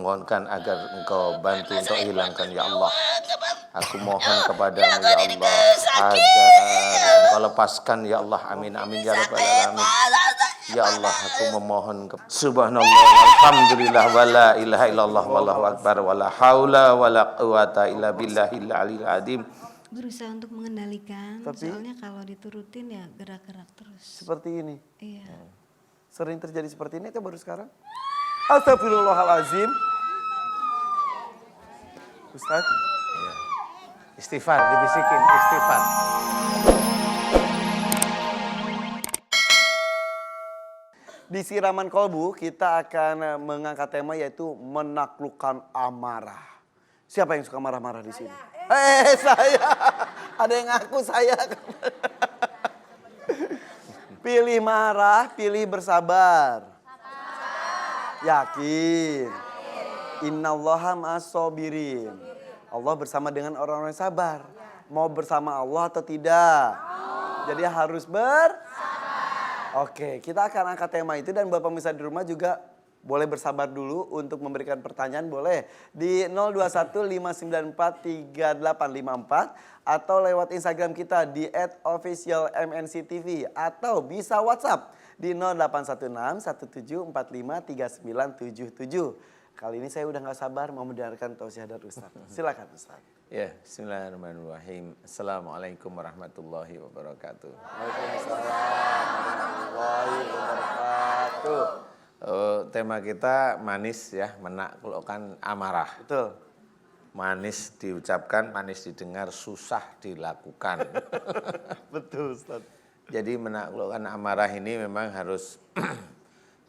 memohonkan agar Engkau bantu untuk hilangkan ya Allah. Aku mohon kepadamu ya Allah agar Engkau lepaskan ya Allah. Amin amin ya rabbal alamin. Ya Allah, aku memohon subhanallah alhamdulillah wala ilaha illallah wallahu akbar wala haula wala quwata illa billahil aliyil azim. Berusaha untuk mengendalikan, Tapi, soalnya kalau diturutin ya gerak-gerak terus. seperti ini. Iya. Sering terjadi seperti ini atau baru sekarang? Astagfirullahalazim. Ustaz, Ya. Istighfar, dibisikin istighfar. di Siraman Kolbu kita akan mengangkat tema yaitu menaklukkan amarah. Siapa yang suka marah-marah di sini? Saya. Ada yang ngaku saya. Pilih marah, pilih bersabar. Yakin. Innallaha ma'as-sabirin. Allah bersama dengan orang-orang yang sabar. Mau bersama Allah atau tidak? Jadi harus Oke, kita akan angkat tema itu dan Bapak pemirsa di rumah juga boleh bersabar dulu untuk memberikan pertanyaan, boleh di 0215943854 atau lewat Instagram kita di @officialmnctv atau bisa WhatsApp di 081617453977. Kali ini saya udah gak sabar mau mendengarkan tausiah dari Ustaz. Silakan Ustaz. Ya, bismillahirrahmanirrahim. Assalamualaikum warahmatullahi wabarakatuh. Waalaikumsalam warahmatullahi wabarakatuh. Tema kita manis ya, menaklukkan amarah. Betul. Manis diucapkan, manis didengar, susah dilakukan. Betul Ustaz. Jadi menaklukkan amarah ini memang harus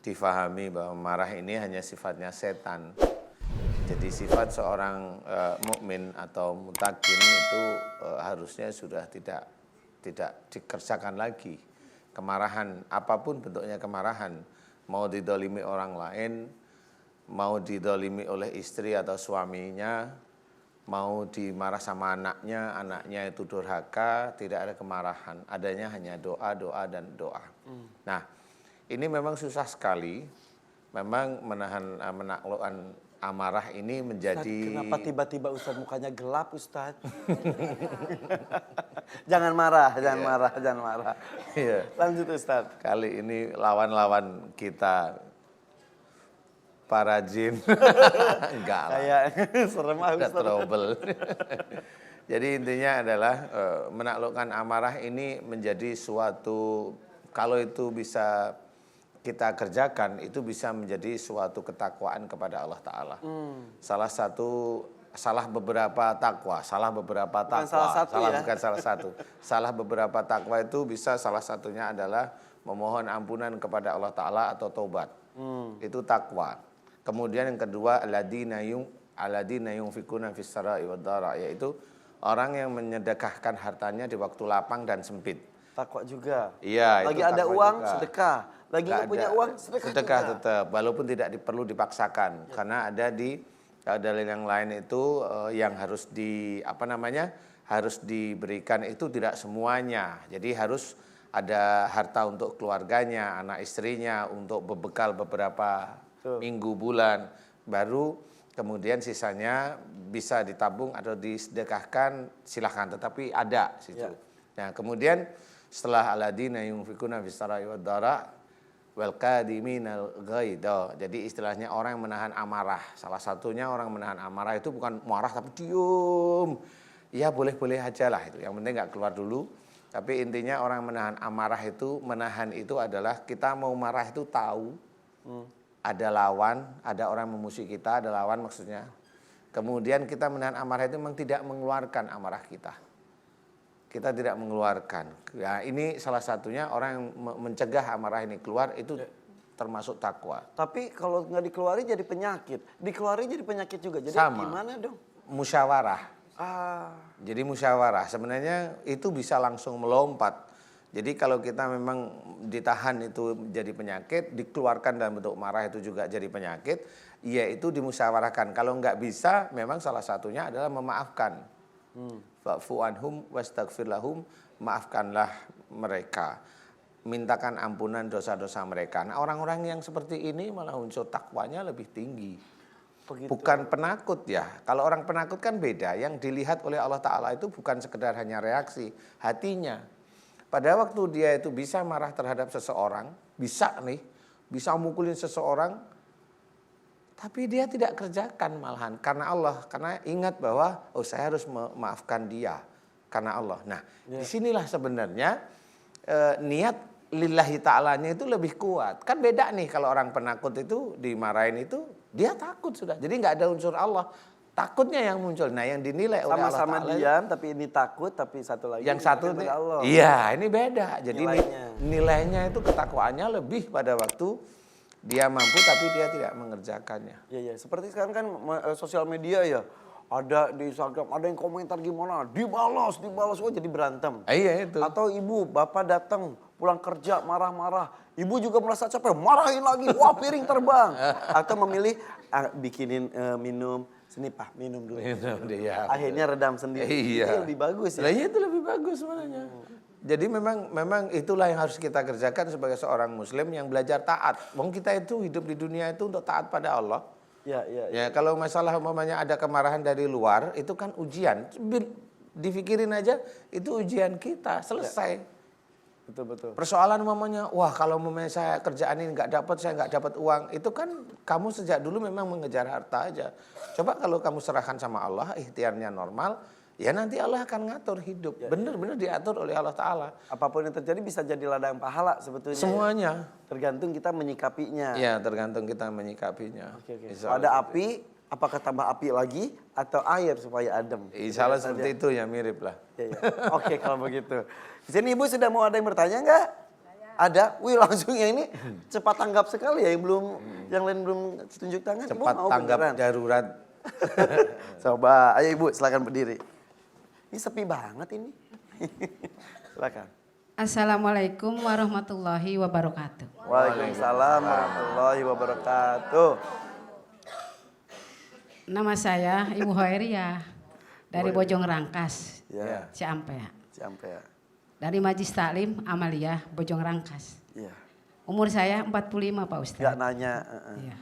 difahami bahwa marah ini hanya sifatnya setan. Jadi sifat seorang mukmin atau mutakin itu harusnya sudah tidak dikerjakan lagi. Kemarahan, apapun bentuknya kemarahan, mau didolimi orang lain, mau didolimi oleh istri atau suaminya, mau dimarah sama anaknya, anaknya itu durhaka, tidak ada kemarahan. Adanya hanya doa, doa, dan doa. Nah, ini memang susah sekali. Memang menaklukkan amarah ini menjadi... Ustaz, kenapa tiba-tiba Ustaz mukanya gelap Ustaz? Jangan marah, jangan marah, jangan marah. Iya. Lanjut Ustaz. Kali ini lawan-lawan kita para jin. Enggak lah. Kayak serem ah Ada Ustaz. trouble. Jadi intinya adalah menaklukkan amarah ini menjadi suatu, kalau itu bisa kita kerjakan, itu bisa menjadi suatu ketakwaan kepada Allah Ta'ala. Salah beberapa takwa. Bukan salah satu ya. Bukan salah satu. Salah beberapa takwa itu bisa salah satunya adalah memohon ampunan kepada Allah Ta'ala atau taubat. Itu takwa. Kemudian yang kedua, alladzina yunfikuna fis sarai wad dara, yaitu orang yang menyedekahkan hartanya di waktu lapang dan sempit. Takwa juga. Iya, lagi itu ada takwa uang, juga. sedekah. Lagi nggak punya uang, sedekah juga. tetap, walaupun tidak perlu dipaksakan, karena ada di dalil yang lain itu yang harus harus diberikan itu tidak semuanya. Jadi harus ada harta untuk keluarganya, anak istrinya, untuk berbekal beberapa minggu, bulan, baru kemudian sisanya bisa ditabung atau disedekahkan, silahkan, tetapi ada situ. Nah, kemudian setelah alladzina yunfikuna fis sarai wad dara wal qadiminal ghaidha. Jadi istilahnya orang yang menahan amarah. Salah satunya orang menahan amarah itu bukan marah tapi diem. Ya boleh-boleh aja lah itu. Yang penting nggak keluar dulu. Tapi intinya orang menahan amarah itu, menahan itu adalah kita mau marah itu tahu. Ada lawan, ada orang memusuhi kita, ada lawan maksudnya. Kemudian kita menahan amarah itu memang tidak mengeluarkan amarah kita. Kita tidak mengeluarkan. Ya, ini salah satunya orang yang mencegah amarah ini keluar itu termasuk takwa. Tapi kalau nggak dikeluarin jadi penyakit. Dikeluarin jadi penyakit juga. Jadi sama. Gimana dong? Musyawarah. Jadi musyawarah. Sebenarnya itu bisa langsung melompat. Jadi kalau kita memang ditahan itu jadi penyakit, dikeluarkan dalam bentuk marah itu juga jadi penyakit, ya itu dimusyawarahkan. Kalau nggak bisa, memang salah satunya adalah memaafkan. Fa'fu anhum wastaghfir lahum, maafkanlah mereka. Mintakan ampunan dosa-dosa mereka. Nah, orang-orang yang seperti ini malah unsur takwanya lebih tinggi. Begitu. Bukan penakut ya. Kalau orang penakut kan beda. Yang dilihat oleh Allah Ta'ala itu bukan sekedar hanya reaksi, hatinya. Pada waktu dia itu bisa marah terhadap seseorang, bisa mukulin seseorang, tapi dia tidak kerjakan malahan karena Allah. Karena ingat bahwa saya harus memaafkan dia karena Allah. Nah, disinilah sebenarnya niat lillahi ta'alanya itu lebih kuat. Kan beda nih kalau orang penakut itu dimarahin itu dia takut sudah. Jadi nggak ada unsur Allah. Takutnya yang muncul. Nah, yang dinilai oleh Allah Sama-sama Ta'ala diam tapi ini takut, tapi satu lagi yang satu kepada Allah. iya, ini beda. Jadi Nilainya. nilainya itu ketakwaannya lebih pada waktu dia mampu tapi dia tidak mengerjakannya. Iya, seperti sekarang kan sosial media ya. Ada di Instagram, ada yang komentar gimana, dibalas, oh jadi berantem. Iya itu. Atau ibu, bapak datang pulang kerja marah-marah. Ibu juga merasa capek, marahin lagi, wah piring terbang. Atau memilih bikinin minum, sini Pak minum dulu. Minum dia. Akhirnya redam sendiri. Iya. Itu lebih bagus ya. Lah itu lebih bagus sebenarnya. Jadi memang itulah yang harus kita kerjakan sebagai seorang muslim yang belajar taat. Wong kita itu hidup di dunia itu untuk taat pada Allah. Iya. Ya kalau masalah umpamanya ada kemarahan dari luar itu kan ujian. Difikirin aja itu ujian kita, selesai. Betul. Persoalan umpamanya, wah kalau umpamanya saya kerjaan ini nggak dapat, saya nggak dapat uang, itu kan kamu sejak dulu memang mengejar harta aja. Coba kalau kamu serahkan sama Allah, ikhtiarnya normal, ya nanti Allah akan ngatur hidup. Benar-benar diatur oleh Allah Ta'ala. Apapun yang terjadi bisa jadi ladang pahala sebetulnya. Semuanya. Tergantung kita menyikapinya. Ya tergantung kita menyikapinya. Oke. Insya Ada Allah. api, apakah tambah api lagi atau air supaya adem? Insya Allah seperti itu ya, mirip lah. Ya. Oke kalau begitu. Di sini Ibu sudah mau ada yang bertanya nggak? Ada? Wih langsung yang ini cepat tanggap sekali ya, yang lain belum tunjuk tangan. Ibu Cepat mau tanggap beneran? darurat. Coba, ayo Ibu silakan berdiri. Ini sepi banget ini. Silakan. Assalamualaikum warahmatullahi wabarakatuh. Waalaikumsalam warahmatullahi wabarakatuh. Nama saya Ibu Hoeriah dari Bojong Rangkas, Ya, Ciampea. sampai ya. Dari Majlis Taklim Amalia Bojong Rangkas. Iya. Umur saya 45 Pak Ustadz. Nggak nanya. Iya.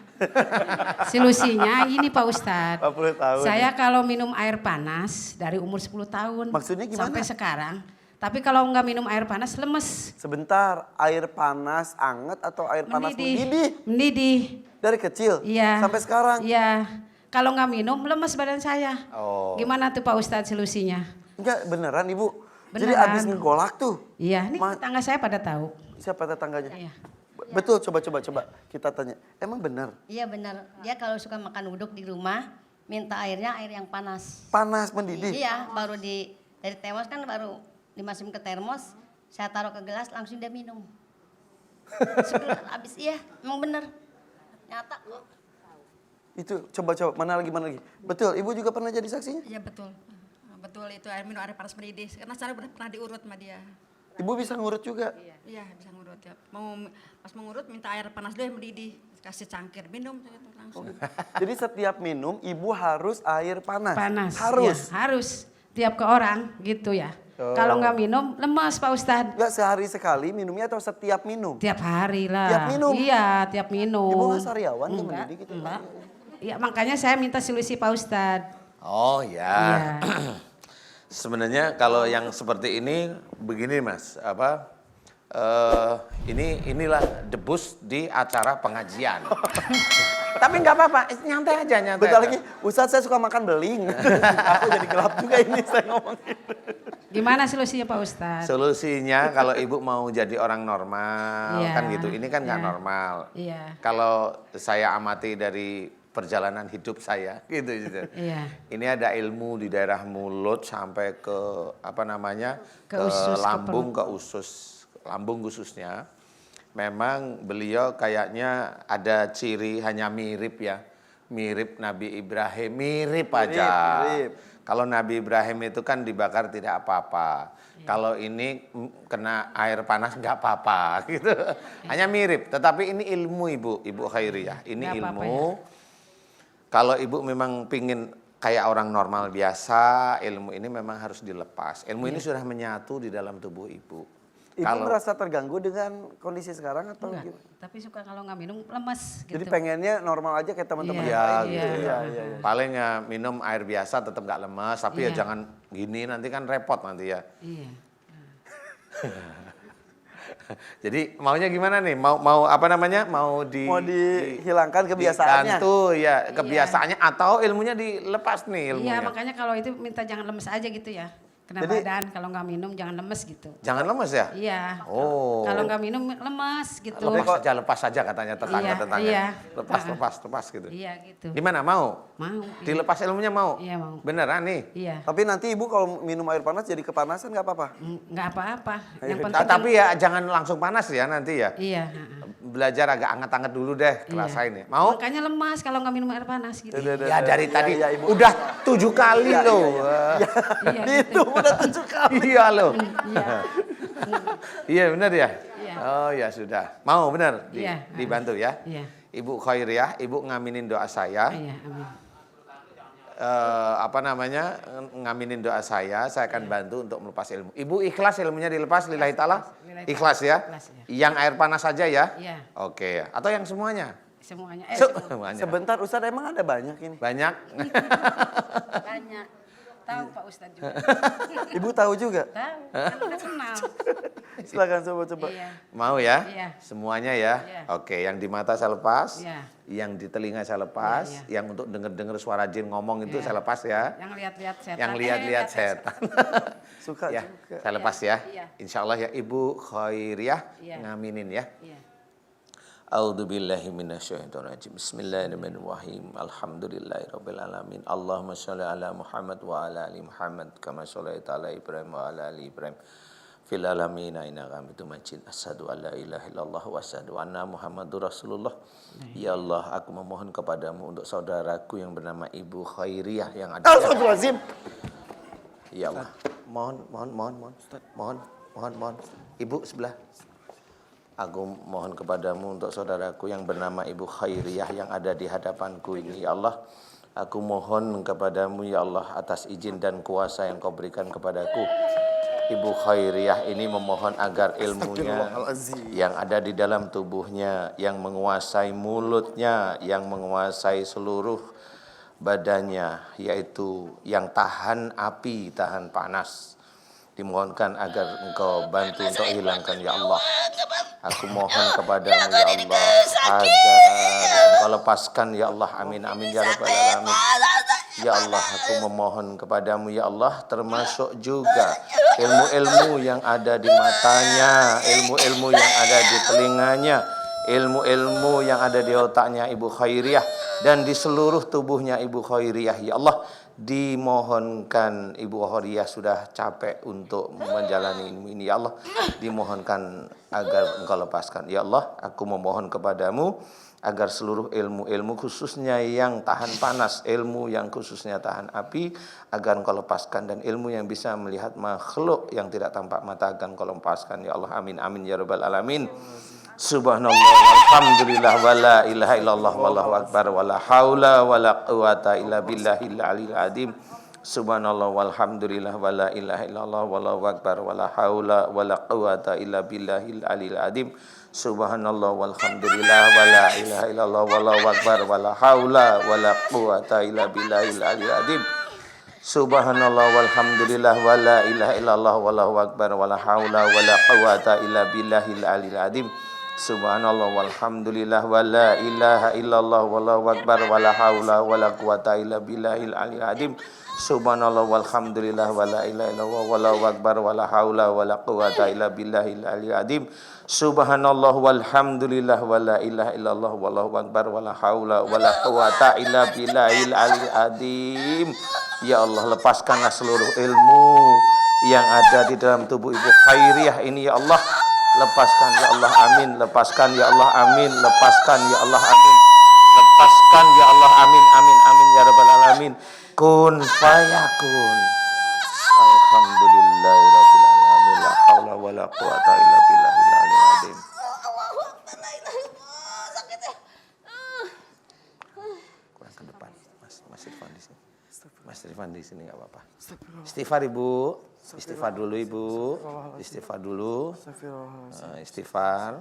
Solusinya ini Pak Ustadz. 40 tahun. Saya kalau minum air panas dari umur 10 tahun. Maksudnya gimana? Sampai sekarang. Tapi kalau nggak minum air panas lemes. Sebentar, air panas anget atau air panas mendidih? Mendidih. Dari kecil? Iya. Sampai sekarang? Iya. Kalau nggak minum lemes badan saya. Oh. Gimana tuh Pak Ustadz solusinya? Enggak, beneran Ibu? Jadi Beneran. abis ngegolak tuh? Iya, ini tetangga saya pada tahu. Siapa tetangganya? Iya. Betul, coba kita tanya. Emang benar? Iya benar. Dia kalau suka makan uduk di rumah, minta airnya air yang panas. Panas mendidih? Iya, baru dari termos kan baru dimasukin ke termos, saya taruh ke gelas langsung dia minum. Segelas habis, iya, emang benar. Nyata kok. Itu coba mana lagi? Betul, Ibu juga pernah jadi saksinya? Iya betul, betul itu minum air panas mendidih. Karena saya pernah diurut sama dia. Ibu bisa ngurut juga? Iya bisa ngurut ya. Pas mengurut minta air panas dulu yang mendidih, kasih cangkir minum langsung. Jadi setiap minum Ibu harus air panas? Panas. Harus? Ya, harus. Tiap ke orang gitu ya. Kalau nggak minum lemas Pak Ustadz. Enggak sehari sekali minumnya atau setiap minum? Tiap hari lah. Tiap minum? Iya, tiap minum. Ibu nggak sariawan yang Enggak, mendidih gitu? enggak. Iya, makanya saya minta solusi Pak Ustadz. Oh ya. Iya. Sebenarnya kalau yang seperti ini begini Mas, inilah debus di acara pengajian. Tapi nggak apa-apa, nyantai aja. Bentar lagi, Ustadz saya suka makan beling. Aku jadi gelap juga ini saya ngomong. Gimana solusinya Pak Ustadz? Solusinya kalau ibu mau jadi orang normal, Iya, kan gitu. Ini kan nggak iya. normal. Iya. Kalau saya amati dari perjalanan hidup saya, gitu. Iya. Ini ada ilmu di daerah mulut sampai ke Ke usus, ke lambung, ke usus, lambung khususnya. Memang beliau kayaknya ada ciri hanya mirip ya, mirip Nabi Ibrahim, mirip aja. Mirip. Kalau Nabi Ibrahim itu kan dibakar tidak apa-apa. Kalau ini kena air panas nggak apa-apa gitu. Hanya mirip, tetapi ini ilmu Ibu Khairiyah. Ini Nggak apa-apa ilmu. Kalau Ibu memang pingin kayak orang normal biasa, ilmu ini memang harus dilepas. Ilmu ini sudah menyatu di dalam tubuh Ibu. Ibu Kalau- merasa terganggu dengan kondisi sekarang atau Enggak, gimana? tapi suka kalau nggak minum lemes gitu. Jadi pengennya normal aja kayak teman-teman Iya, yang lain iya, gitu. iya. Iya. Paling ya minum air biasa tetap nggak lemes, tapi ya Iya. jangan gini nanti kan repot nanti ya. Iya. Jadi maunya gimana nih? Mau apa namanya? Mau Mau dihilangkan kebiasaannya. dibantu ya kebiasaannya atau ilmunya dilepas nih ilmunya. Iya, makanya kalau itu minta jangan lemes aja gitu ya. Kena Jadi- badan kalau nggak minum jangan lemes gitu. Jangan lemes ya? Iya. Oh. Kalau nggak minum lemes gitu. Lepas saja katanya tetangga-tetangga. Iya. Lepas gitu. Iya gitu. Gimana mau? Mau. Iya. Dilepas ilmunya mau? Iya, mau. Beneran nih? Iya. Tapi nanti ibu kalau minum air panas jadi kepanasan nggak apa-apa? Nggak apa-apa. Yang penting Tapi ya jangan langsung panas ya nanti ya. Iya. heeh. Belajar agak anget-anget dulu deh, rasain ya. Mau? Makanya lemas kalau nggak minum air panas gitu. Ya dari tadi iya, Ibu. udah 7 kali loh. Iya gitu. Itu udah 7 kali. Iya loh. Iya. Iya benar ya? Iya. Oh ya sudah. Mau benar Iya. dibantu ya? Iya. Ibu Khairiyah, Ibu ngaminin doa saya. Iya, amin. Apa namanya? Ngaminin doa saya akan bantu untuk melepas ilmu. Ibu ikhlas ilmunya dilepas lillahi ta'ala? Lillahi ta'ala. Ikhlas ya? Ikhlas, ya. Yang air panas saja ya? Iya. Oke ya. Atau yang semuanya? Semuanya. Semuanya. Sebentar Ustadz, emang ada banyak ini? Banyak? Banyak. Tahu Pak Ustadz juga. Ibu tahu juga? Tahu. Kan udah kenal. Silakan coba-coba. Iya. Mau ya? Iya. Semuanya ya? Iya. Oke, yang di mata saya lepas, Iya. yang di telinga saya lepas, Iya, yang untuk denger-denger suara jin ngomong itu Iya. saya lepas ya. Yang lihat-lihat setan. Yang lihat-lihat setan. Suka Ya, juga. saya lepas ya. Iya. Insya Allah ya Ibu Khairiyah Iya. ngaminin ya. Iya. A'udzubillahi minasyaitonirrajim. Bismillahirrahmanirrahim. Alhamdulillahirabbil alamin. Allahumma shalli ala Muhammad wa ala ali Muhammad kama shallaita ala Ibrahim wa ala ali Ibrahim fil alamin innaka Hamidum Majid. Asyhadu an la ilaha illallah wa asyhadu anna Muhammadur Rasulullah. Ya Allah, aku memohon kepadamu untuk saudaraku yang bernama Ibu Khairiyah yang ada. Astagfirullahaladzim. Ya Allah. Mohon. Ibu sebelah. Aku mohon kepadamu untuk saudaraku yang bernama Ibu Khairiyah yang ada di hadapanku ini, ya Allah. Aku mohon kepadamu, ya Allah, atas izin dan kuasa yang kau berikan kepadaku. Ibu Khairiyah ini memohon agar ilmunya yang ada di dalam tubuhnya, yang menguasai mulutnya, yang menguasai seluruh badannya, yaitu yang tahan api, tahan panas. Dimohonkan agar engkau bantu untuk hilangkan, ya Allah. Aku mohon kepadamu, ya Allah, agar engkau lepaskan, ya Allah. Amin, amin, ya Rabbal Alamin. Ya Allah, aku memohon kepadamu, ya Allah, termasuk juga ilmu-ilmu yang ada di matanya, ilmu-ilmu yang ada di telinganya, ilmu-ilmu yang ada di otaknya Ibu Khairiyah, dan di seluruh tubuhnya Ibu Khairiyah, ya Allah. Dimohonkan Ibu Khairiyah sudah capek untuk menjalani ini, ya Allah. Dimohonkan agar engkau lepaskan, ya Allah. Aku memohon kepadamu agar seluruh ilmu-ilmu khususnya yang tahan panas, ilmu yang khususnya tahan api, agar engkau lepaskan, dan ilmu yang bisa melihat makhluk yang tidak tampak mata agar engkau lepaskan, ya Allah. Amin, amin, ya Rabbal Alamin. Subhanallah walhamdulillah wala ilaha illallah wallahu akbar wala haula wala quwata illa billahil aliyil azim. Subhanallah walhamdulillah wala ilaha illallah wallahu akbar wala haula wala quwata illa billahil aliyil azim. Subhanallah walhamdulillah wala ilaha illallah wallahu akbar wala haula wala quwata illa billahil aliyil azim. Subhanallah walhamdulillah wala ilaha illallah wallahu akbar wala haula wala quwata illa billahil aliyil azim. Subhanallah walhamdulillah wala ilaha illallah wallahu akbar wala haula wala quwata illa billahil aliyil azim. Subhanallah walhamdulillah wala ilaha illallah wallahu akbar wala haula wala quwata illa billahil aliyil azim. Subhanallah walhamdulillah wala ilaha illallah wallahu akbar wala haula wala quwata illa billahil aliyil azim. Ya Allah, lepaskanlah seluruh ilmu yang ada di dalam tubuh Ibu Khairiyah ini, ya Allah. Lepaskan, ya Allah, amin. Lepaskan, ya Allah, amin. Lepaskan, ya Allah, amin. Lepaskan, ya Allah, amin, amin, amin, ya Rabbal Alamin. Kun fayakun. Alhamdulillahirabbil alamin. La haula wala quwata illa billahil aliyil azim. Kurang ke depan, Mas Irfan di sini. Mas Irfan di sini enggak apa-apa. Istighfar, Ibu. Istighfar dulu Ibu. Istighfar dulu. Istighfar.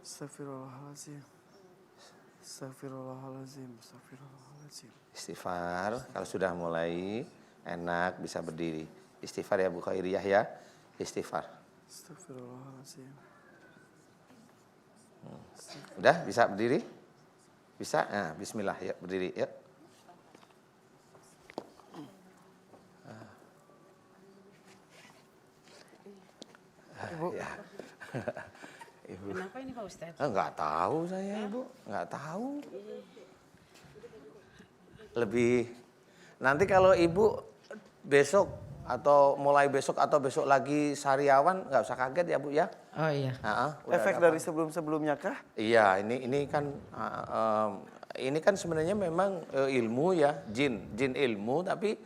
Astagfirullahaladzim. Astagfirullahaladzim. Astagfirullahaladzim. Istighfar. Kalau sudah mulai enak bisa berdiri. Istighfar ya Bu Khairiyah ya. Istighfar. Astagfirullahaladzim. Udah bisa berdiri? Bisa? Nah, bismillah ya berdiri ya. Ya. Ibu. Kenapa ini Pak Ustadz? Enggak tahu saya Ibu, enggak tahu. Lebih nanti kalau Ibu besok atau mulai besok atau besok lagi sariawan nggak usah kaget ya Bu ya. Oh iya. Udah Efek ada dari sebelum-sebelumnya kah? Iya, ini kan sebenarnya memang ilmu ya, jin ilmu, tapi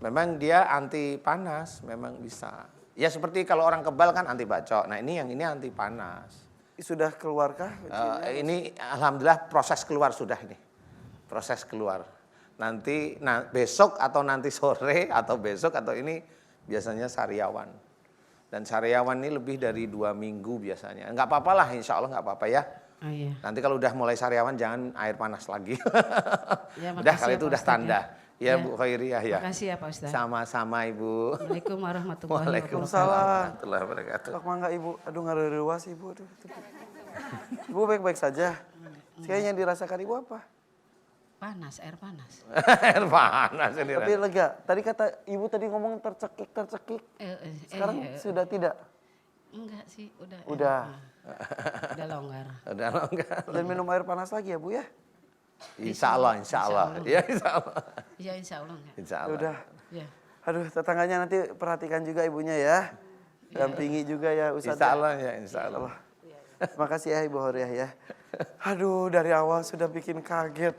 memang dia anti panas, memang bisa. Ya seperti kalau orang kebal kan anti bacok. Nah ini anti panas. Sudah keluarkah? Ini alhamdulillah proses keluar sudah ini, proses keluar. Nanti besok atau nanti sore atau besok atau ini biasanya sariawan. Dan sariawan ini lebih dari 2 minggu biasanya. Enggak apa-apa lah, insya Allah enggak apa-apa ya. Oh iya. Nanti kalau udah mulai sariawan jangan air panas lagi. Ya, Udah makasih kalau ya, itu Pak udah Ustadz, tanda. Ya, Ya. Bu Khairiyah ya. Makasih ya Pak Ustadz. Sama-sama Ibu. Assalamualaikum warahmatullahi Waalaikumsalam wabarakatuh. warahmatullahi wabarakatuh. Pak mangga Ibu. Aduh ngarerewas Ibu. Aduh. Ibu baik-baik saja. Kayaknya yang dirasakan Ibu apa? Panas, air panas. Air panas ini. Tapi lega. Tadi kata Ibu tadi ngomong tercekik. Sekarang sudah tidak? Enggak sih, udah. Udah. Udah longgar. Udah longgar. Dan minum air panas lagi ya Bu ya? Insya Allah. Ya insya Allah. Iya insya Allah enggak. Insya Allah. Udah. Ya. Aduh tetangganya nanti perhatikan juga ibunya ya. Dampingi juga ya Ustadz. Insya Allah ya insya Allah. Terima kasih ya Ibu Horiah ya. Aduh dari awal sudah bikin kaget.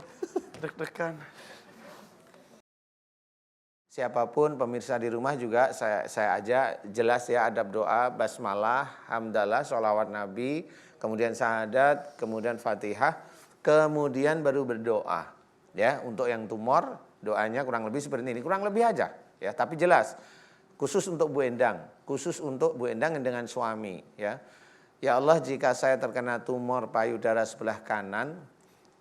Deg-degan. Siapapun pemirsa di rumah juga saya aja jelas ya adab doa, basmalah, hamdalah, sholawat Nabi, kemudian syahadat, kemudian Fatihah, kemudian baru berdoa. Ya, untuk yang tumor doanya kurang lebih seperti ini, kurang lebih aja ya, tapi jelas khusus untuk Bu Endang, khusus untuk Bu Endang dengan suami ya. Ya Allah, jika saya terkena tumor payudara sebelah kanan,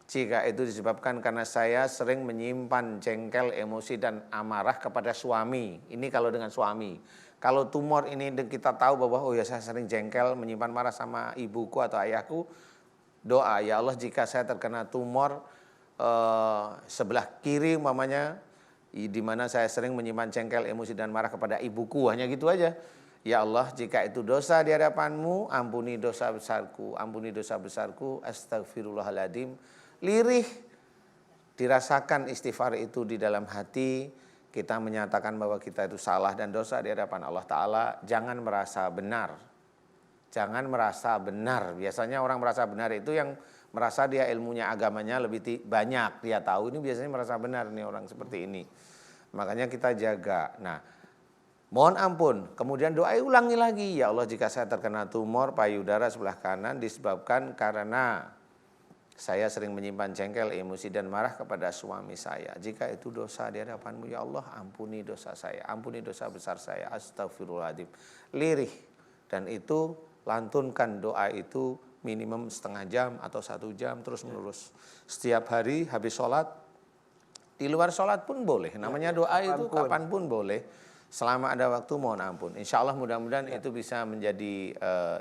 jika itu disebabkan karena saya sering menyimpan jengkel, emosi, dan amarah kepada suami. Ini kalau dengan suami. Kalau tumor ini kita tahu bahwa oh ya saya sering jengkel, menyimpan marah sama ibuku atau ayahku. Doa, ya Allah jika saya terkena tumor sebelah kiri umpamanya, di mana saya sering menyimpan jengkel, emosi, dan marah kepada ibuku. Hanya gitu aja. Ya Allah jika itu dosa di hadapan-Mu, ampuni dosa besarku, ampuni dosa besarku, astagfirullahaladzim. Lirih dirasakan istighfar itu di dalam hati, kita menyatakan bahwa kita itu salah dan dosa di hadapan Allah Ta'ala. Jangan merasa benar, jangan merasa benar. Biasanya orang merasa benar itu yang merasa dia ilmunya agamanya lebih banyak, dia tahu, ini biasanya merasa benar nih orang seperti ini. Makanya kita jaga. Nah, mohon ampun, kemudian doa ulangi lagi. Ya Allah jika saya terkena tumor payudara sebelah kanan disebabkan karena saya sering menyimpan jengkel, emosi, dan marah kepada suami saya. Jika itu dosa di hadapan-Mu, ya Allah, ampuni dosa saya. Ampuni dosa besar saya. Astagfirullahaladzim. Lirih. Dan itu, lantunkan doa itu minimum setengah jam atau 1 jam terus menerus. Setiap hari habis sholat, di luar sholat pun boleh. Namanya doa itu kapanpun boleh. Selama ada waktu mohon ampun. Insya Allah mudah-mudahan itu bisa menjadi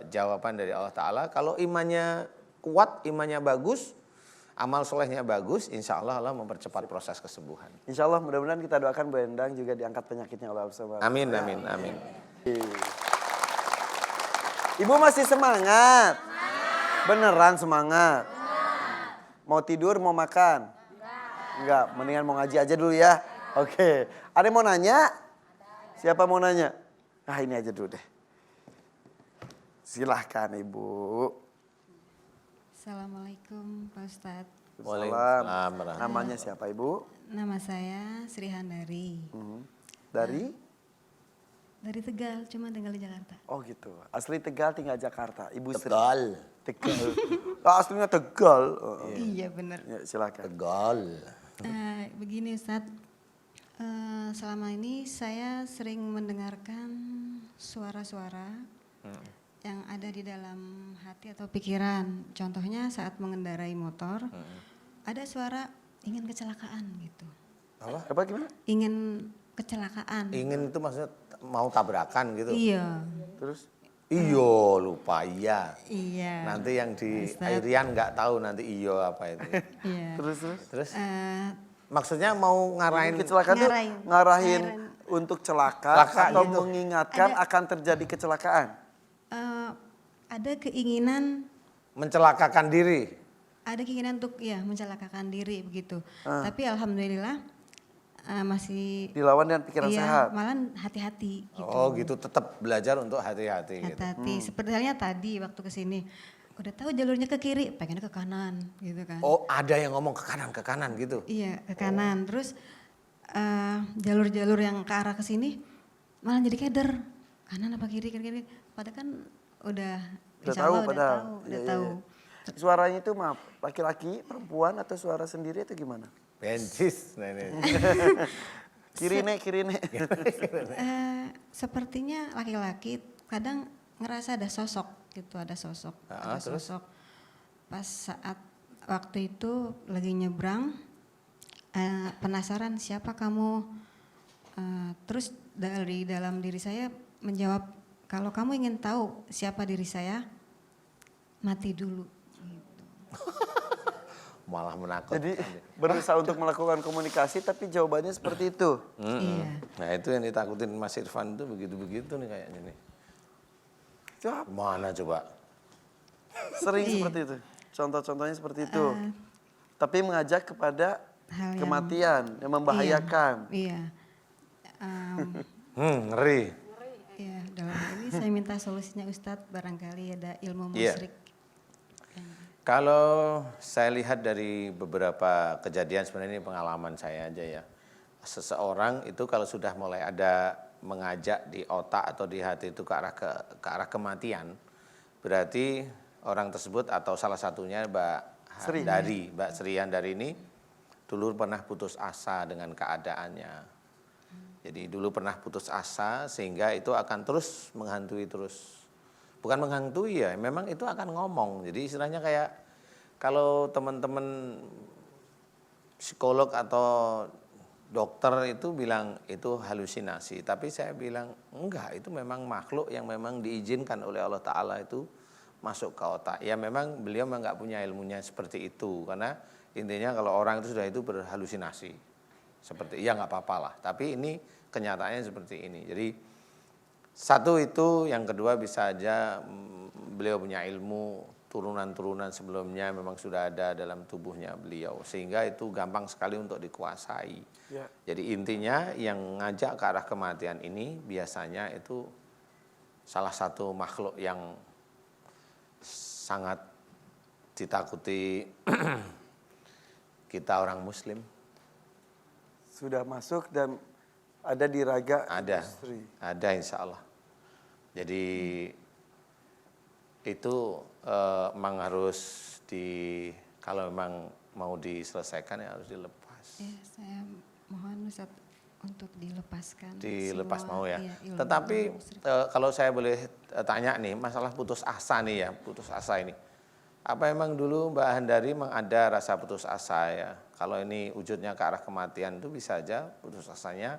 jawaban dari Allah Ta'ala. Kalau imannya kuat, imannya bagus, amal solehnya bagus, insya Allah Allah mempercepat proses kesembuhan. Insya Allah mudah-mudahan kita doakan Bu Endang juga diangkat penyakitnya oleh Allah SWT. Amin, amin, amin. Ibu masih semangat? Beneran semangat? Mau tidur, mau makan? Enggak, mendingan mau ngaji aja dulu ya. Oke, ada yang mau nanya? Siapa mau nanya? Nah ini aja dulu deh. Silahkan Ibu. Assalamualaikum Pak Ustadz. Waalaikumsalam. Namanya siapa Ibu? Nama saya Sri Handari. Dari? Dari Tegal, cuma tinggal di Jakarta. Oh gitu. Asli Tegal tinggal Jakarta. Ibu Tegal. Tegal. Aslinya Tegal. Iya benar. Ya, silakan. Tegal. Begini Ustadz, Selama ini saya sering mendengarkan suara-suara yang ada di dalam hati atau pikiran. Contohnya saat mengendarai motor, ada suara ingin kecelakaan gitu. Apa gimana? Ingin kecelakaan. Ingin itu maksudnya mau tabrakan gitu. Iya. Terus? Iyo, lupa iya. Iya. Nanti yang di Ustadz. Airian nggak tahu nanti iyo apa itu. Iya. Terus Eh, maksudnya mau ngarahin Kecelakaan tuh Ngarahin. ngarahin untuk celaka Celaka atau gitu. mengingatkan akan terjadi kecelakaan. ada keinginan mencelakakan diri. untuk ya mencelakakan diri begitu. Tapi alhamdulillah masih Dilawan dengan pikiran sehat. malah hati-hati gitu. Oh gitu, tetap belajar untuk hati-hati gitu. Hati-hati. Seperti halnya tadi waktu kesini, udah tahu jalurnya ke kiri, pengennya ke kanan gitu kan. Oh ada yang ngomong ke kanan gitu. Iya ke kanan. Terus jalur-jalur yang ke arah kesini malah jadi keder. Kanan apa kiri, kiri. Padahal kan udah insya Allah udah tahu. Suaranya itu maaf, laki-laki, perempuan atau suara sendiri atau gimana? Bencis. Nah, ini. Kiri nek. Sepertinya laki-laki kadang ngerasa ada sosok gitu, ada sosok. Terus? Sosok. Pas saat waktu itu lagi nyebrang, penasaran siapa kamu? Terus dari dalam diri saya menjawab, kalau kamu ingin tahu siapa diri saya, mati dulu. Gitu. Malah menakutkan. Jadi berusaha untuk melakukan komunikasi tapi jawabannya seperti itu. Iya. Nah itu yang ditakutin Mas Irfan tuh begitu-begitu nih kayaknya nih. Mana coba? Sering seperti itu. Contoh-contohnya seperti itu. Tapi mengajak kepada Hal yang- kematian yang membahayakan. Iya. Ngeri. Iya, dalam hal ini saya minta solusinya Ustadz, barangkali ada ilmu Iya. musyrik. Kalau saya lihat dari beberapa kejadian, sebenarnya ini pengalaman saya aja ya. Seseorang itu kalau sudah mulai ada mengajak di otak atau di hati itu ke arah kematian, berarti orang tersebut atau salah satunya Mbak Sri Handari ini dulu pernah putus asa dengan keadaannya. Jadi dulu pernah putus asa sehingga itu akan terus menghantui terus. Bukan menghantui ya, memang itu akan ngomong. Jadi istilahnya kayak kalau teman-teman psikolog atau dokter itu bilang itu halusinasi. Tapi saya bilang enggak, itu memang makhluk yang memang diizinkan oleh Allah Ta'ala itu masuk ke otak. Ya memang beliau memang nggak punya ilmunya seperti itu. Karena intinya kalau orang itu sudah itu berhalusinasi. Seperti ya nggak apa-apa lah. Tapi ini kenyataannya seperti ini. Jadi satu itu, yang kedua bisa aja beliau punya ilmu turunan-turunan sebelumnya memang sudah ada dalam tubuhnya beliau. Sehingga itu gampang sekali untuk dikuasai. Ya. Jadi intinya yang ngajak ke arah kematian ini biasanya itu salah satu makhluk yang sangat ditakuti kita orang muslim. Sudah masuk dan ada di raga Ada, ada insya Allah. Jadi itu memang harus kalau memang mau diselesaikan ya harus dilepas. Ya, saya mohon Ustadz untuk dilepaskan. Dilepas semua, mau ya. iya, ilmu Tetapi musyrik. kalau saya boleh tanya nih, masalah putus asa nih ya, putus asa ini. Apa emang dulu Mbak Handari memang ada rasa putus asa ya? Kalau ini wujudnya ke arah kematian itu bisa aja putus asanya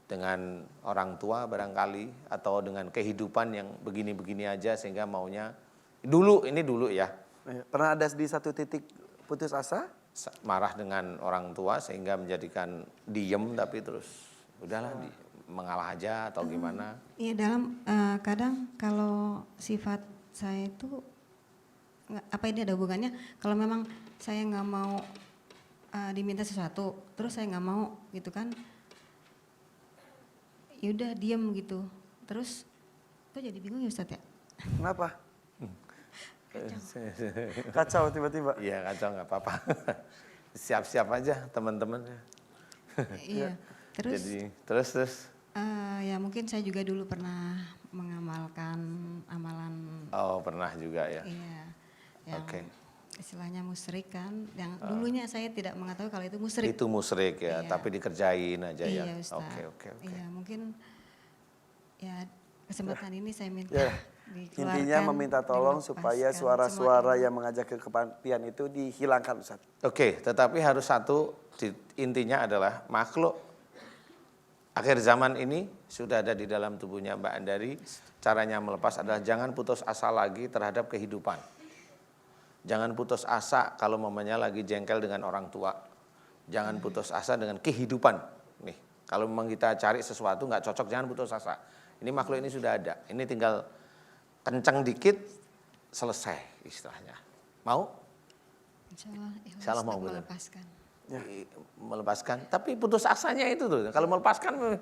dengan orang tua barangkali atau dengan kehidupan yang begini-begini aja sehingga maunya ini dulu ya. Pernah ada di satu titik putus asa? Marah dengan orang tua sehingga menjadikan diem tapi terus udahlah mengalah aja atau gimana. Iya dalam kadang kalau sifat saya itu apa ini ada hubungannya, kalau memang saya nggak mau diminta sesuatu terus saya nggak mau gitu kan, yaudah diem gitu terus kok jadi bingung ya Ustadz ya. Kenapa? Kacau tiba-tiba. Iya kacau nggak apa-apa. Siap-siap aja teman-teman. Iya terus Jadi terus. ya mungkin saya juga dulu pernah mengamalkan amalan. Oh pernah juga ya. Iya yang Oke. istilahnya musyrik kan, yang dulunya saya tidak mengetahui kalau itu musyrik. Itu musyrik ya, Iya. tapi dikerjain aja ya. Iya Ustaz. Oke. Iya mungkin ya kesempatan ini saya minta Ya. dikeluarkan, Intinya meminta tolong supaya dilepaskan suara-suara semua yang mengajak ke kematian itu dihilangkan Ustaz. Oke, tetapi harus satu, intinya adalah makhluk akhir zaman ini sudah ada di dalam tubuhnya Mbak Andari. Caranya melepas adalah jangan putus asa lagi terhadap kehidupan. Jangan putus asa kalau mamanya lagi jengkel dengan orang tua. Jangan putus asa dengan kehidupan. Nih, kalau memang kita cari sesuatu nggak cocok, jangan putus asa. Ini makhluk ini sudah ada. Ini tinggal kencang dikit, selesai istilahnya. Mau? Insyaallah ikhlas Insyaallah mau, untuk betul. melepaskan. Melepaskan. Tapi putus asanya itu tuh. Kalau melepaskan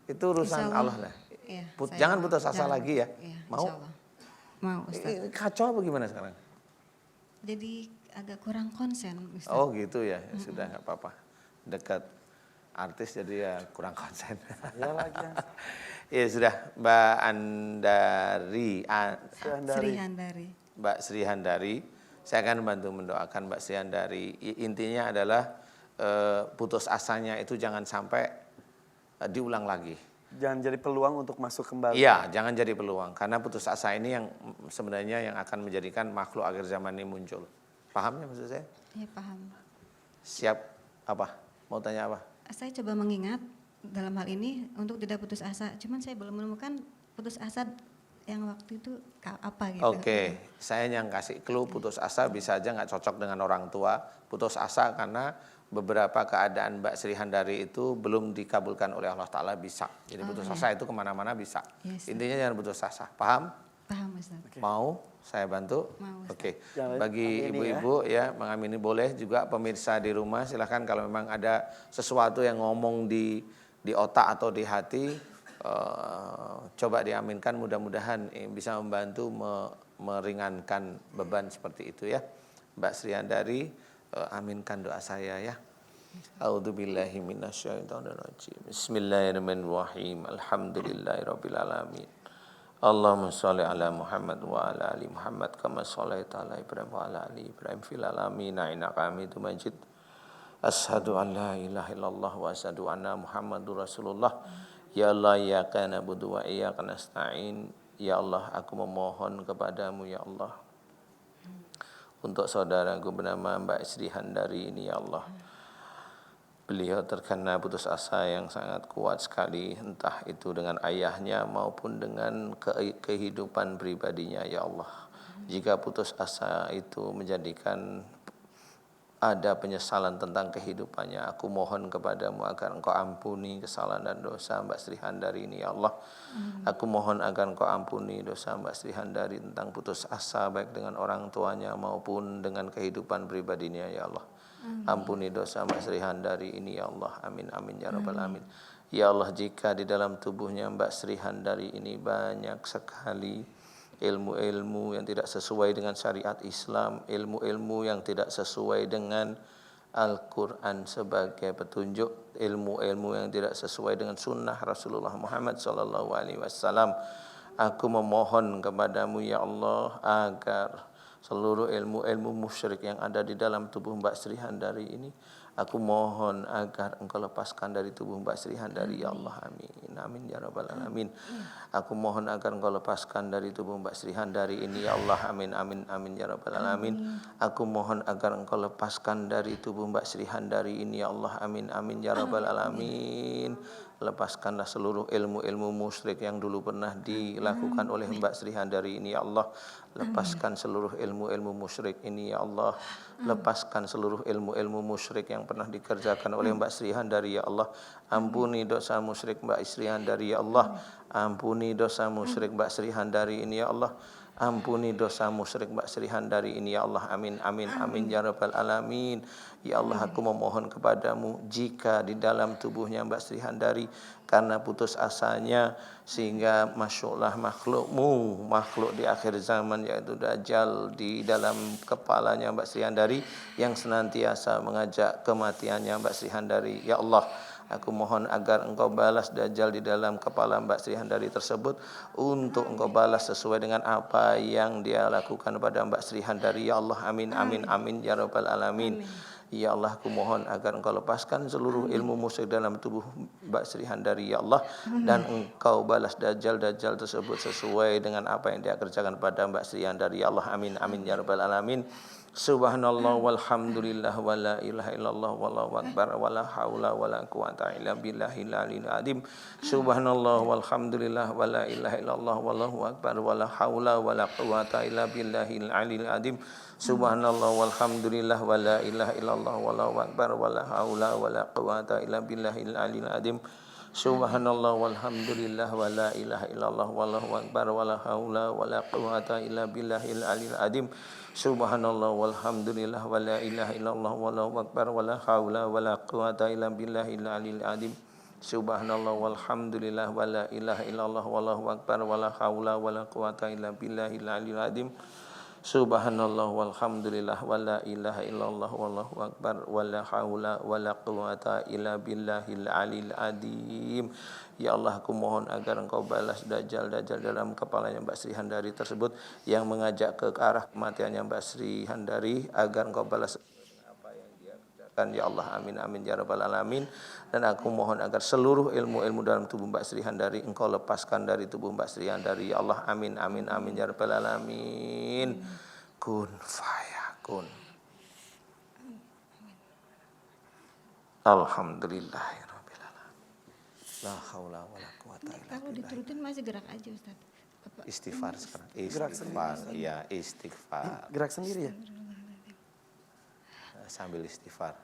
itu urusan Insyaallah, Allah lah. iya, Jangan putus asa jangan. lagi ya. Iya, Mau? insyaallah. Mau Ustaz. Ini kacau apa gimana sekarang? Jadi agak kurang konsen Ustaz. Oh gitu ya, ya sudah nggak apa-apa. Dekat artis jadi ya kurang konsen. Ya lagi. Ya sudah, Mbak Andari, Sri Handari. Mbak Sri Handari, saya akan bantu mendoakan Mbak Sri Handari. Intinya adalah putus asanya itu jangan sampai diulang lagi. Jangan jadi peluang untuk masuk kembali. Iya, jangan jadi peluang. Karena putus asa ini yang sebenarnya yang akan menjadikan makhluk akhir zaman ini muncul. Paham ya maksud saya? Iya paham. Siap apa? Mau tanya apa? Saya coba mengingat dalam hal ini untuk tidak putus asa. Cuman saya belum menemukan putus asa yang waktu itu apa gitu. Oke, saya yang kasih clue putus asa bisa aja nggak cocok dengan orang tua. Putus asa karena beberapa keadaan Mbak Sri Handari itu belum dikabulkan oleh Allah Ta'ala bisa. Jadi putus asa itu kemana-mana bisa. Yes, Intinya jangan putus asa. Paham? Paham Ustaz. Mau saya bantu? Mau, Ustaz. Oke. Jangan Bagi amini ibu-ibu ya, mengamini boleh juga pemirsa di rumah silahkan kalau memang ada sesuatu yang ngomong di otak atau di hati coba diaminkan, mudah-mudahan bisa membantu meringankan beban seperti itu ya. Mbak Sri Handari, aminkan doa saya ya. A'udzubillahi minasyaitonirrajim. Bismillahirrahmanirrahim. Alhamdulillahirabbil alamin. Allahumma shalli ala Muhammad wa ala ali Muhammad kama shallaita ala Ibrahim wa ala ali Ibrahim fil alamin innaka Hamidum Majid. Asyhadu an la ilaha illallah wa asyhadu anna Muhammadur Rasulullah. Ya Allah, iyyaka na'budu wa iyyaka nasta'in. Ya Allah, aku memohon kepadamu ya Allah. Untuk saudaraku bernama Mbak Sri Handari ini ya Allah. Beliau terkena putus asa yang sangat kuat sekali, entah itu dengan ayahnya maupun dengan kehidupan pribadinya ya Allah. Jika putus asa itu menjadikan ada penyesalan tentang kehidupannya, aku mohon kepadamu agar engkau ampuni kesalahan dan dosa Mbak Sri Handari ini ya Allah. Aku mohon agar engkau ampuni dosa Mbak Sri Handari tentang putus asa baik dengan orang tuanya maupun dengan kehidupan pribadinya ya Allah. Ampuni dosa Mbak Sri Handari ini ya Allah. Amin amin ya rabbal alamin. Ya Allah, jika di dalam tubuhnya Mbak Sri Handari ini banyak sekali ilmu-ilmu yang tidak sesuai dengan syariat Islam, ilmu-ilmu yang tidak sesuai dengan Al-Quran sebagai petunjuk, ilmu-ilmu yang tidak sesuai dengan sunnah Rasulullah Muhammad SAW. Aku memohon kepadamu ya Allah agar seluruh ilmu-ilmu musyrik yang ada di dalam tubuh Mbak Sri Handari ini, aku mohon agar engkau lepaskan dari tubuh Mbak Sri Handari ya Allah. Amin amin ya rabbal alamin. Aku mohon agar engkau lepaskan dari tubuh Mbak Sri Handari ini ya Allah. Amin amin amin ya rabbal alamin. Aku mohon agar engkau lepaskan dari tubuh Mbak Sri Handari ini ya Allah. Amin amin ya rabbal alamin. Lepaskanlah seluruh ilmu-ilmu musyrik yang dulu pernah dilakukan oleh Mbak Sri Handari ini ya Allah. Lepaskan seluruh ilmu-ilmu musyrik ini ya Allah. Lepaskan seluruh ilmu-ilmu musyrik yang pernah dikerjakan oleh Mbak Sri Handari ya Allah. Ampuni dosa musyrik Mbak Sri Handari ya Allah. Ampuni dosa musyrik Mbak Sri Handari ini ya Allah. Ampuni dosa musyrik Mbak Sri Handari ini ya Allah. Amin amin amin ya rabbal alamin. Ya Allah, aku memohon kepadamu jika di dalam tubuhnya Mbak Sri Handari karena putus asanya sehingga masyaallah makhlukmu, makhluk di akhir zaman yaitu Dajjal di dalam kepalanya Mbak Sri Handari yang senantiasa mengajak kematiannya Mbak Sri Handari. Ya Allah, Aku mohon agar Engkau balas Dajjal di dalam kepala Mbak Sri Handari tersebut, untuk Engkau balas sesuai dengan apa yang dia lakukan pada Mbak Sri Handari. Ya Allah, amin amin amin ya rabbal alamin. Ya Allah, aku mohon agar Engkau lepaskan seluruh ilmu musuh dalam tubuh Mbak Sri Handari, ya Allah, dan Engkau balas Dajjal tersebut sesuai dengan apa yang dia kerjakan pada Mbak Sri Handari, ya Allah, amin amin ya rabbal alamin. Subhanallah walhamdulillah wala ilaha illallah wallahu akbar wala haula wala quwata illa billahil aliyil azim. Subhanallah walhamdulillah wala ilaha illallah wallahu akbar wala haula wala quwata illa billahil aliyil azim. Subhanallah walhamdulillah wala ilaha illallah wallahu akbar wala haula wala quwata illa billahil aliyil azim. Subhanallah walhamdulillah wala ilaha illallah wallahu akbar wala haula wala quwata illa billahil aliyil azim. Subhanallah walhamdulillah wala ilaha illallah wallahu akbar wala haula wala quwata illa billahil aliyil azim. Subhanallah walhamdulillah wala ilaha illallah wallahu akbar wala haula wala quwata illa billahil aliyil azim. Subhanallah walhamdulillah wala ilaha illallah wallahu akbar wala haula wala quwata illa billahil aliyil azim. Ya Allah, aku mohon agar Engkau balas Dajjal dalam kepalanya Mbak Sri Handari tersebut yang mengajak ke arah kematiannya Mbak Sri Handari, agar Engkau balas apa yang dia kerjakan, ya Allah, amin amin ya rabbal alamin. Dan aku mohon agar seluruh ilmu-ilmu dalam tubuh Mbak Sri Handari Engkau lepaskan dari tubuh Mbak Sri Handari, ya Allah, amin amin amin ya rabbal alamin. Kun fayakun. Alhamdulillah. La haula wala quwata illa Kalau billah. diturutin masih gerak aja Ustaz. Istighfar sekarang. Gerak Istighfar. sendiri. Iya, istighfar. Gerak sendiri ya? Sambil istighfar.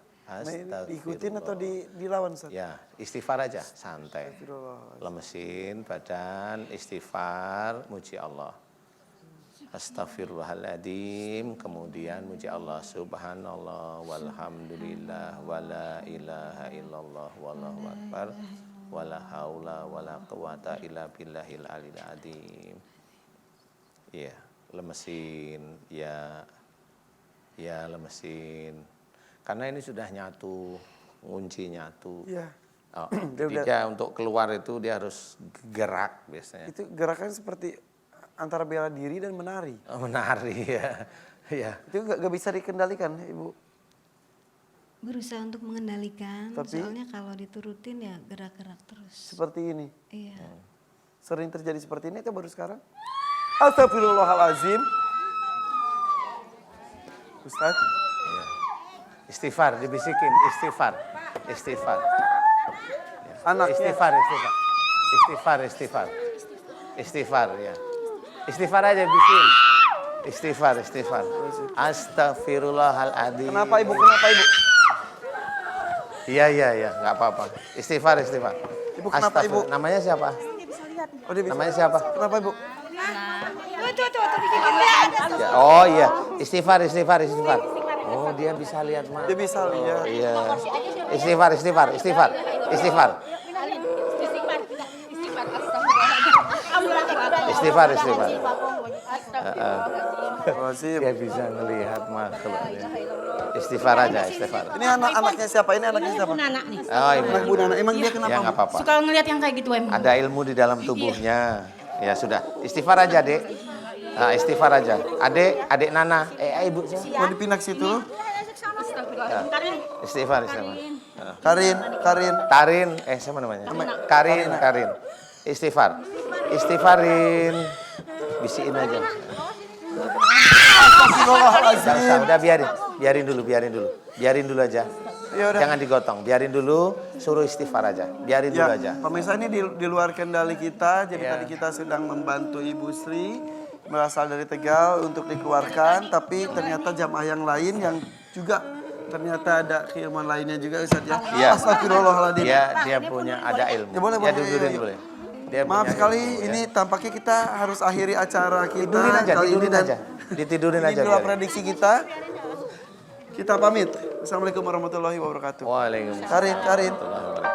Diikutin atau dilawan Ustaz? Ya, istighfar aja, santai. Astagfirullah. Lemesin badan, istighfar, muji Allah. Astaghfirullahaladzim, kemudian muji Allah. Subhanallah walhamdulillah wala ilaha illallah wallahu akbar wala haula wala quwata illa billahil aliyil azim. Ya, lemesin, ya lemesin. Karena ini sudah nyatu, ngunci nyatu. Iya. Oh, dia untuk keluar itu dia harus gerak biasanya. Itu gerakan seperti antara bela diri dan menari. Oh, menari ya. Ya. Itu gak bisa dikendalikan, Ibu. Berusaha untuk mengendalikan, Tapi- soalnya kalau diturutin ya gerak-gerak terus. Seperti ini. Iya. Sering terjadi seperti ini atau baru sekarang? Astagfirullahalazim. Ustaz, Ya. Istighfar, dibisikin, istighfar. Istighfar. Ya. Anaknya- Istighfar. Istighfar, ya. Istighfar aja bisikin. Istighfar. Astagfirullahaladzim. kenapa Ibu? Iya, nggak apa-apa. Istighfar. Ibu, kenapa, Ibu? Namanya siapa? Oh, dia bisa. Namanya siapa? Kenapa Ibu? Ya, oh iya, istighfar. Oh, dia bisa lihat mah. Dia bisa lihat. Iya. Istighfar. Istighfar. Astagfirullahalazim. Dia bisa melihat makhluknya. Istighfar aja. Ini anaknya siapa? Ini anaknya siapa? Anak nih. Oh, Anak Bu Nana. Emang dia ya kenapa? nggak apa-apa. Suka ngeliat yang kayak gitu emang. Ada ilmu di dalam tubuhnya. Ya sudah, istighfar aja, Dek. Nah, istighfar aja. Adik Nana. Ibu siapa? Mau dipindah ke situ? Istighfar. Karin. Tarin, siapa namanya? Karin. Istighfarin. Bisiin aja. Astagfirullahalazim. Nggak usah, udah biarin dulu aja. Ya udah. Jangan digotong, biarin dulu, suruh istighfar aja. Biarin dulu aja. Pemirsa, ini di luar kendali kita. Jadi Ya. tadi kita sedang membantu Ibu Sri berasal dari Tegal untuk dikeluarkan, tapi ternyata jamaah yang lain yang juga ternyata ada keilmuan lainnya juga Ustaz ya. Iya. Astagfirullahaladzim. Dia punya ada ilmu. Ya, boleh, Dudurin yuk. boleh. Dia Maaf punya sekali, ilmu, ini ya. tampaknya kita harus akhiri acara kita Tidurin aja. Ditidurin ini aja. adalah biarin. prediksi kita. Kita pamit. Assalamualaikum warahmatullahi wabarakatuh. Waalaikumsalam. Karin. warahmatullahi wabarakatuh.